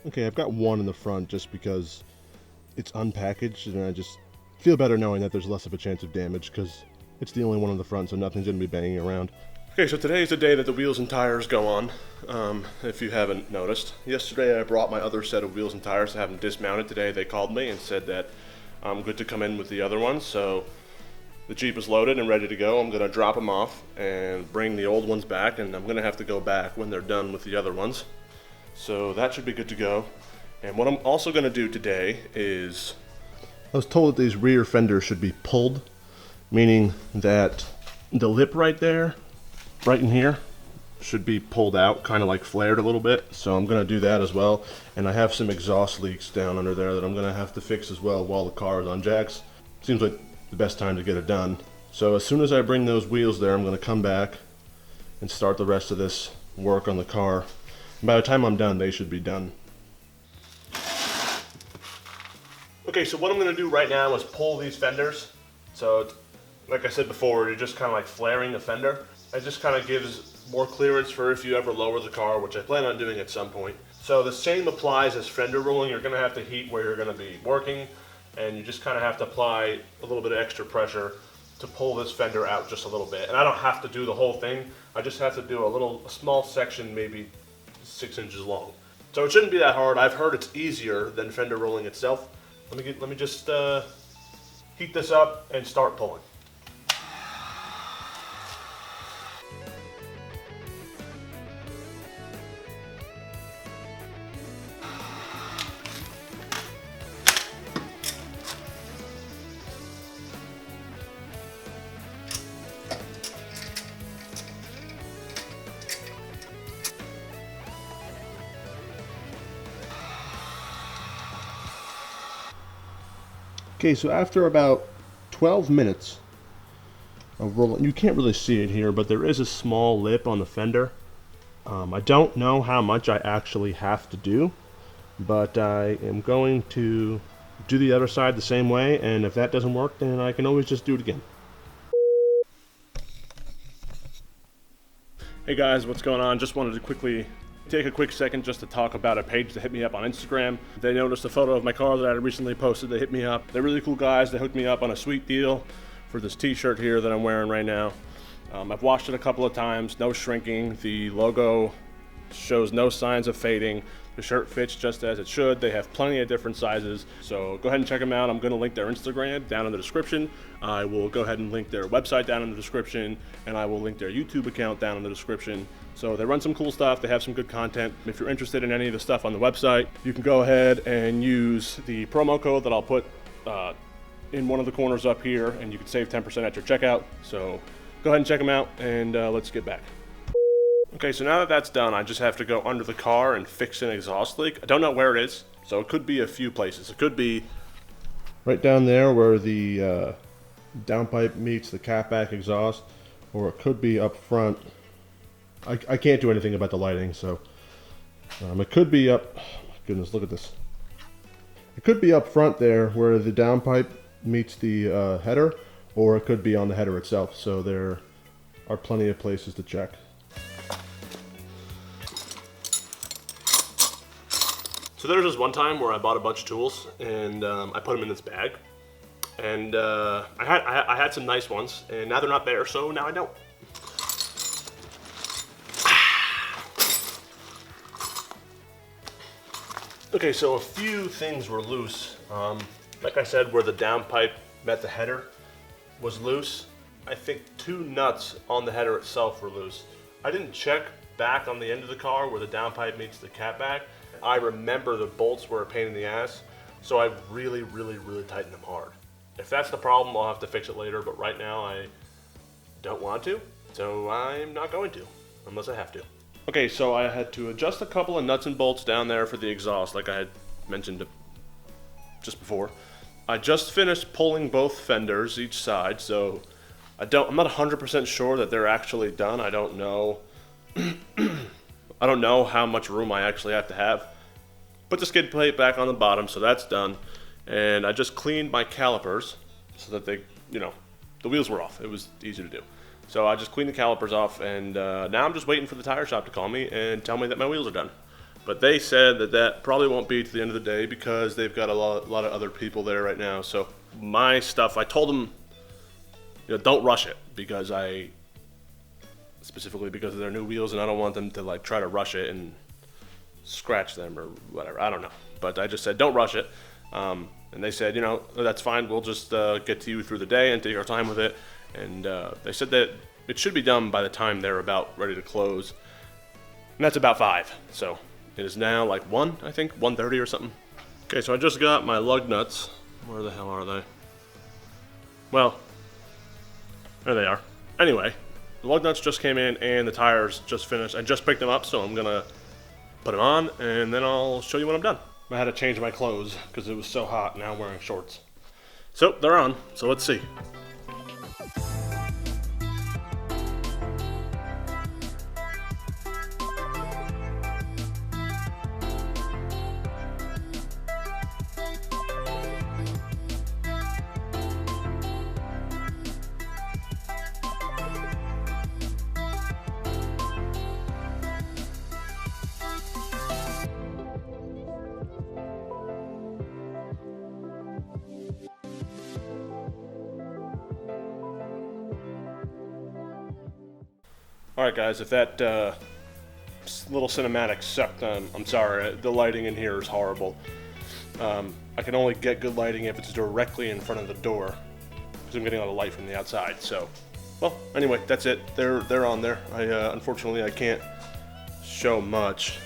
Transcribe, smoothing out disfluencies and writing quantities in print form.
Okay, I've got one in the front just because it's unpackaged, and I just feel better knowing that there's less of a chance of damage because it's the only one in the front, so nothing's going to be banging around. Okay, so today is the day that the wheels and tires go on, if you haven't noticed. Yesterday I brought my other set of wheels and tires to have them dismounted. Today they called me and said that I'm good to come in with the other ones, so the Jeep is loaded and ready to go. I'm going to drop them off and bring the old ones back, and I'm going to have to go back when they're done with the other ones. So that should be good to go. And what I'm also going to do today is, I was told that these rear fenders should be pulled, meaning that the lip right there, right in here, should be pulled out, kind of like flared a little bit. So I'm going to do that as well. And I have some exhaust leaks down under there that I'm going to have to fix as well while the car is on jacks. Seems like the best time to get it done. So as soon as I bring those wheels there, I'm going to come back and start the rest of this work on the car. And by the time I'm done, they should be done. Okay, so what I'm going to do right now is pull these fenders. So, like I said before, you're just kind of like flaring the fender. It just kind of gives more clearance for if you ever lower the car, which I plan on doing at some point. So the same applies as fender rolling. You're going to have to heat where you're going to be working, and you just kind of have to apply a little bit of extra pressure to pull this fender out just a little bit. And I don't have to do the whole thing. I just have to do a small section, maybe 6 inches long. So it shouldn't be that hard. I've heard it's easier than fender rolling itself. Let me just heat this up and start pulling. Okay, so after about 12 minutes of rolling, you can't really see it here, but there is a small lip on the fender. I don't know how much I actually have to do, but I am going to do the other side the same way, and if that doesn't work, then I can always just do it again. Hey guys, what's going on? Just wanted to quickly take a quick second just to talk about a page that hit me up on Instagram. They noticed a photo of my car that I recently posted. They hit me up. They're really cool guys. They hooked me up on a sweet deal for this t-shirt here that I'm wearing right now. I've washed it a couple of times, no shrinking. The logo shows no signs of fading. The shirt fits just as it should. They have plenty of different sizes, so go ahead and check them out. I'm going to link their Instagram down in the description. I will go ahead and link their website down in the description, and I will link their YouTube account down in the description. So they run some cool stuff. They have some good content. If you're interested in any of the stuff on the website, you can go ahead and use the promo code that I'll put in one of the corners up here, and you can save 10% at your checkout. So go ahead and check them out, and let's get back. Okay, so now that that's done, I just have to go under the car and fix an exhaust leak. I don't know where it is, so it could be a few places. It could be right down there where the downpipe meets the catback exhaust, or it could be up front. I can't do anything about the lighting, so it could be up. Oh my goodness, look at this. It could be up front there where the downpipe meets the header, or it could be on the header itself. So there are plenty of places to check. So there was this one time where I bought a bunch of tools and I put them in this bag, and I had some nice ones, and now they're not there, so now I don't. Okay, so a few things were loose. Like I said, where the downpipe met the header was loose. I think 2 nuts on the header itself were loose. I didn't check back on the end of the car where the downpipe meets the catback. I remember the bolts were a pain in the ass, so I really tightened them hard. If that's the problem, I'll have to fix it later, but right now I don't want to, so I'm not going to, unless I have to. Okay, so I had to adjust a couple of nuts and bolts down there for the exhaust, like I had mentioned just before. I just finished pulling both fenders each side, so I'm not 100% sure that they're actually done. I don't know. I don't know how much room I actually have to have. Put the skid plate back on the bottom, so that's done. And I just cleaned my calipers so that they, the wheels were off. It was easy to do. So I just cleaned the calipers off, and now I'm just waiting for the tire shop to call me and tell me that my wheels are done. But they said that that probably won't be to the end of the day because they've got a lot of other people there right now. So my stuff, I told them, don't rush it specifically because of their new wheels, and I don't want them to like try to rush it and scratch them or whatever. I don't know. But I just said, don't rush it. And they said, that's fine. We'll just get to you through the day and take our time with it. And they said that it should be done by the time they're about ready to close. And that's about 5. So it is now like 1, I think, 1:30 or something. Okay, so I just got my lug nuts. Where the hell are they? Well, there they are. Anyway, the lug nuts just came in and the tires just finished. I just picked them up, so I'm gonna put them on and then I'll show you when I'm done. I had to change my clothes because it was so hot. Now I'm wearing shorts. So they're on, so let's see. Alright guys, if that little cinematic sucked, I'm sorry. The lighting in here is horrible. I can only get good lighting if it's directly in front of the door, because I'm getting a lot of light from the outside. So, anyway, that's it. They're on there. Unfortunately, I can't show much.